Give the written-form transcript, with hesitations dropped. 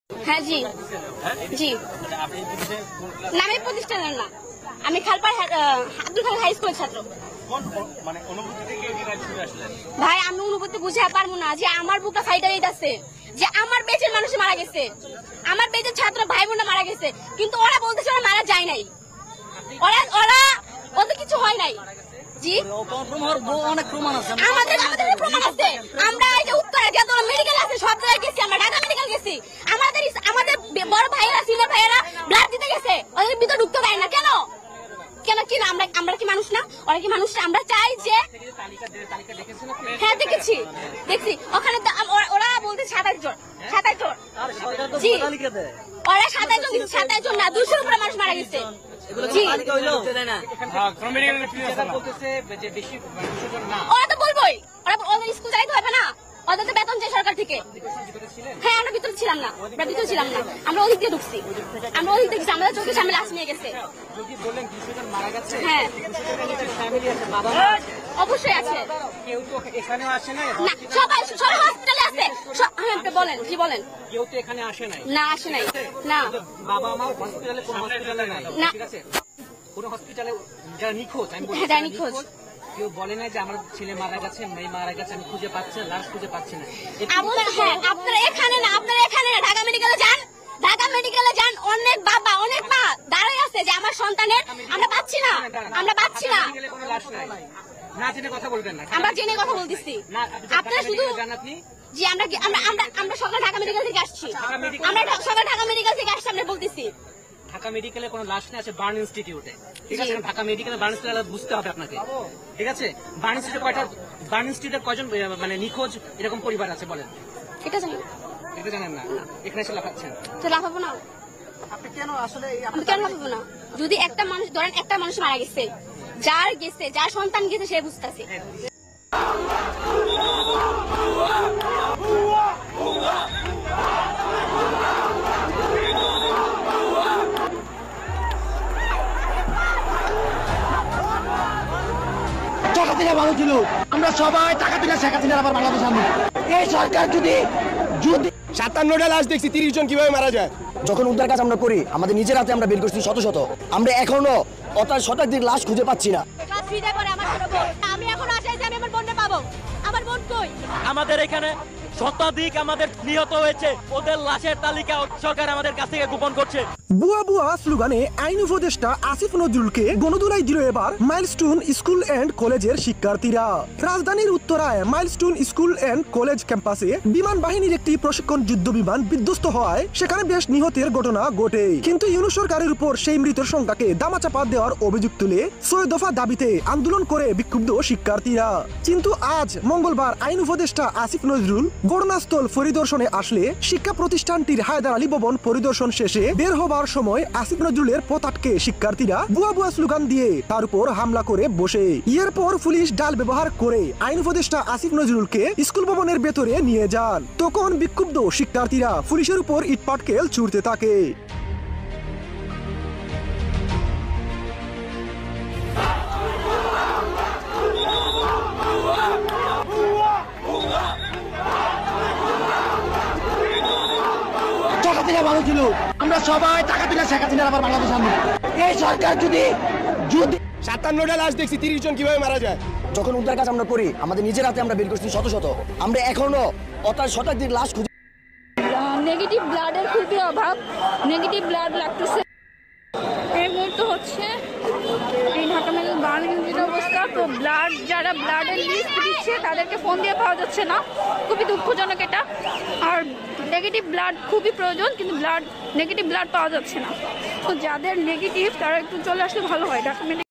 হ্যাঁ জি জি নামে প্রতিষ্ঠানের না, আমি খালপাড় আব্দুল খালেক হাই স্কুলের ছাত্র। ভাই আমি অনুভূতি বুঝে পারবো না যে আমার বুকটা ফাইটার আছে, যে আমার বেঁচে মানুষ মারা গেছে, আমার বেঁচে ছাত্র ভাই বোনরা মারা গেছে, কিন্তু ওরা বলতেছে ওরা মারা যায় নাই, ওরা ওদের কিছু হয় নাই। জি অনেক প্রমাণ আছে, আমাদের প্রমাণ আছে। আমরা এই যে উত্তরে যত মেডিকেল আছে সব জায়গায় গেছি, আমরা ঢাকা মেডিকেল গেছি। আমাদের বড় ভাইরা সিনিয়র ভাইরা ব্লাড দিতে গেছে, ওদের ভিতরে ঢুকতে পারে না। কেন কেন কি না? আমরা কি মানুষ না? ওরা কি মানুষ না? আমরা চাই যে হ্যাঁ দেখছি ওখানে ওরা বলতে 27 জন জি ওরা 27 জন না 200 উপরে মানুষ মারা গেছে। ওরা তো বলবোই, ওদের স্কুল চাইতে হবে না, ওদের তো বেতন চাই সরকার থেকে। হ্যাঁ আমরা ভিতরে ছিলাম না, আমরা ওদিক দিয়ে ঢুকছি, আমরা ওদিক দেখছি, আমাদের চোখের সামনে লাশ নিয়ে গেছে। হ্যাঁ অবশ্যই আছে, না সবাই হসপিটালে আছে। বলেন জি বলেন। কেউ তো এখানে আসে নাই? না আসে নাই, না বাবা মা হসপিটালে কোন হসপিটালে নাই, ঠিক আছে? কোন হসপিটালে যারা নিখোঁজ, আমি বলছি যারা নিখোঁজ, কেউ বলে নাই যে আমার ছেলে মারা গেছে, মেয়ে মারা গেছে, আমি খুঁজে পাচ্ছি না, লাশ খুঁজে পাচ্ছি না। আপনারা এখানে না, ঢাকা মেডিকেলে যান, অনেক বাবা অনেক মা দাঁড়ায় আছে যে আমার সন্তানের আমরা পাচ্ছি না। কোনো লাশ নাই, না জেনে কথা বলবেন না। আমরা জেনে কথা বলতেছি, আপনারা শুধু জি আমরা সকাল ঢাকা মেডিকেল থেকে আসছি, আমরা বলতেছি ঢাকা মেডিকেলে কোনো লাশ নেই, আছে বার্ন ইনস্টিটিউটে, ঠিক আছে? ঢাকা মেডিকেলে বার্ন ইনস্টিটিউট বুঝতে হবে আপনাকে, ঠিক আছে? বার্ন ইনস্টিটিউটে কয়জন মানে নিখোঁজ এরকম পরিবার আছে বলেন? এটা জানি, এটা জানেন না? এখানে এসে লাফাচ্ছেন তো লাফাবো না। আপনি কেন আসলে আমি কেন লাফাবো না? যদি একটা মানুষ ধরেন, একটা মানুষ মারা গেছে, যার সন্তান গেছে সে বুঝতেছে। ভালো ছিল, আমরা সবাই টাকা দিলে শেখ হাসিনার আবার বাংলাদেশ আনবো। এই সরকার যদি 57টা লাশ দেখছি, 30 জন কিভাবে মারা যায়। যখন উদ্ধার কাজ আমরা করি, আমাদের নিজের হাতে আমরা বের করছি শত, আমরা এখনো শতাধিক লাশ খুঁজে পাচ্ছি না। আমি এখন আশায় যে আমি আমার বোনকে পাবো। আমার বোন কই? আমাদের এখানে শতাধিক আমাদের নিহত হয়েছে, ওদের লাশের তালিকা সরকার আমাদের কাছ থেকে গোপন করছে। বুয়া স্লোগানে আইন উপদেষ্টা আসিফ নজরুলকে গণদোলাই দিল এবার মাইলস্টোন স্কুল এন্ড কলেজের শিক্ষার্থীরা। রাজধানীর উত্তরায় মাইলস্টোন স্কুল এন্ড কলেজ ক্যাম্পাসে বিমান বাহিনীর একটি প্রশিক্ষণ যুদ্ধ বিমান বিধ্বস্ত হওয়ায় সেখানে বেশ নিহতের ঘটনা ঘটে। কিন্তু ইউনূস সরকারের উপর সেই মৃতের সংখ্যাকে দামাচাপা দেওয়ার অভিযোগ তুলে 6 দফা দাবিতে আন্দোলন করে বিক্ষুব্ধ শিক্ষার্থীরা। কিন্তু আজ মঙ্গলবার আইন উপদেষ্টা আসিফ নজরুল ঘটনাস্থল পরিদর্শনে আসলে শিক্ষা প্রতিষ্ঠানটির হায়দার আলী ভবন পরিদর্শন শেষে বের হবার সময় আসিফ নজরুলের পথ আটকে শিক্ষার্থীরা বুয়া স্লোগান দিয়ে তার উপর হামলা করে বসে। এরপর পুলিশ ডাল ব্যবহার করে আইন উপদেষ্টা আসিফ নজরুলকে স্কুল ভবনের ভেতরে নিয়ে যান। তখন বিক্ষুব্ধ শিক্ষার্থীরা পুলিশের উপর ইটপাটকেল ছুড়তে থাকে। ভালো ছিল, আমরা সবাই টাকা দিলে শেখ হাসিনার আবার বাংলাদেশ আনবো। এই সরকার যদি 57টা লাশ দেখছি, 30 জন কিভাবে মারা যায়। যখন উদ্ধার কাজ আমরা করি, আমাদের নিজের হাতে আমরা বের করছি শত, আমরা এখনো শতাধিক লাশ খুঁজে। নেগেটিভ ব্লাডের খুবই অভাব, নেগেটিভ ব্লাড লাগতেছে। এই মুহূর্তে হচ্ছে এই ঢাকা মেডিকেল বার্ন অবস্থা। তো যারা ব্লাডের লিস্ট দিচ্ছে তাদেরকে ফোন দিয়ে পাওয়া যাচ্ছে না, খুবই দুঃখজনক এটা। আর নেগেটিভ ব্লাড খুবই প্রয়োজন, কিন্তু নেগেটিভ ব্লাড পাওয়া যাচ্ছে না। তো যাদের নেগেটিভ তারা একটু চলে আসলে ভালো হয় ঢাকা মেডিকেল।